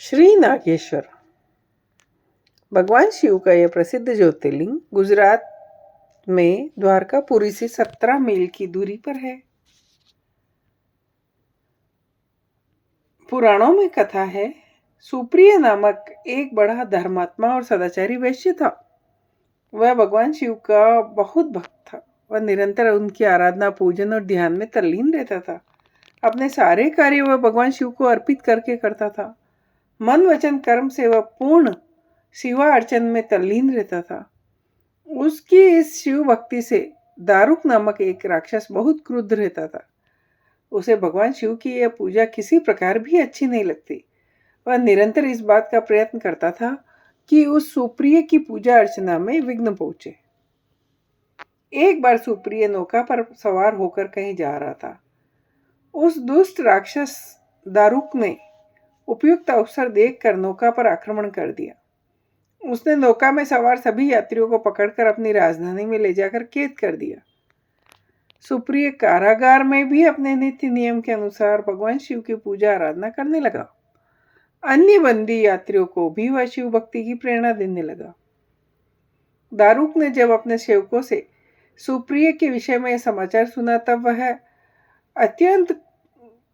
श्री नागेश्वर भगवान शिव का यह प्रसिद्ध ज्योतिर्लिंग गुजरात में द्वारकापुरी से 17 मील की दूरी पर है। पुराणों में कथा है, सुप्रिय नामक एक बड़ा धर्मात्मा और सदाचारी वैश्य था। वह भगवान शिव का बहुत भक्त था। वह निरंतर उनकी आराधना, पूजन और ध्यान में तल्लीन रहता था। अपने सारे कार्य वह भगवान शिव को अर्पित करके करता था। मन, वचन, कर्म से वह पूर्ण शिवा अर्चन में तल्लीन रहता था। उसकी इस शिव भक्ति से दारुक नामक एक राक्षस बहुत क्रुद्ध रहता था। उसे भगवान शिव की यह पूजा किसी प्रकार भी अच्छी नहीं लगती। वह निरंतर इस बात का प्रयत्न करता था कि उस सुप्रिय की पूजा अर्चना में विघ्न पहुंचे। एक बार सुप्रिय नौका पर सवार होकर कहीं जा रहा था। उस दुष्ट राक्षस दारुक ने उपयुक्त अवसर देखकर नौका पर आक्रमण कर दिया। उसने नौका में सवार सभी यात्रियों को पकड़कर अपनी राजधानी में ले जाकर कैद कर दिया। सुप्रिय कारागार में भी अपने नित्य नियम के अनुसार भगवान शिव की पूजा आराधना करने लगा। अन्य बंदी यात्रियों को भी वह शिव भक्ति की प्रेरणा देने लगा। दारुक ने जब अपने सेवकों से सुप्रिय के विषय में समाचार सुना, तब वह अत्यंत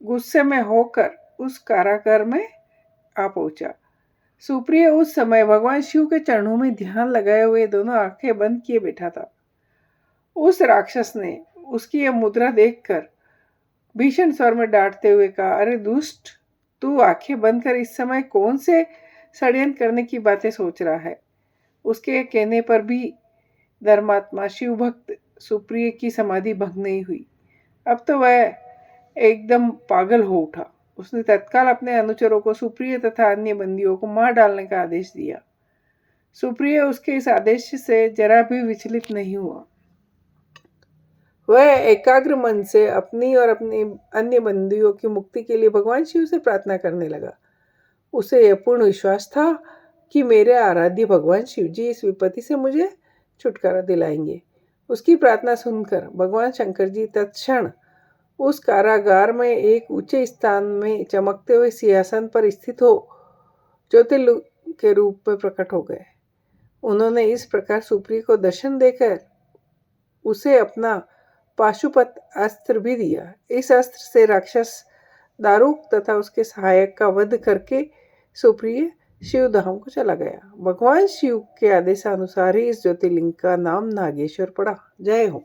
गुस्से में होकर उस कारागार में आ पहुंचा। सुप्रिय उस समय भगवान शिव के चरणों में ध्यान लगाए हुए दोनों आंखें बंद किए बैठा था। उस राक्षस ने उसकी यह मुद्रा देखकर भीषण स्वर में डांटते हुए कहा, अरे दुष्ट, तू आंखें बंद कर इस समय कौन से षड्यंत्र करने की बातें सोच रहा है। उसके कहने पर भी धर्मात्मा शिव भक्त सुप्रिय की समाधि भंग नहीं हुई। अब तो वह एकदम पागल हो उठा। उसने तत्काल अपने अनुचरों को सुप्रिय तथा अन्य बंदियों को मार डालने का आदेश दिया। सुप्रिय उसके इस आदेश से जरा भी विचलित नहीं हुआ। वह एकाग्र मन से अपनी और अपने अन्य बंदियों की मुक्ति के लिए भगवान शिव से प्रार्थना करने लगा। उसे यह पूर्ण विश्वास था कि मेरे आराध्य भगवान शिव जी इस विपत्ति से मुझे छुटकारा दिलाएंगे। उसकी प्रार्थना सुनकर भगवान शंकर जी तत्क्षण उस कारागार में एक ऊंचे स्थान में चमकते हुए सिंहासन पर स्थित हो ज्योतिर्लिंग के रूप में प्रकट हो गए। उन्होंने इस प्रकार सुप्रिय को दर्शन देकर उसे अपना पाशुपत अस्त्र भी दिया। इस अस्त्र से राक्षस दारुक तथा उसके सहायक का वध करके सुप्रिय शिव धाम को चला गया। भगवान शिव के आदेशानुसार ही इस ज्योतिर्लिंग का नाम नागेश्वर पड़ा। जय हो।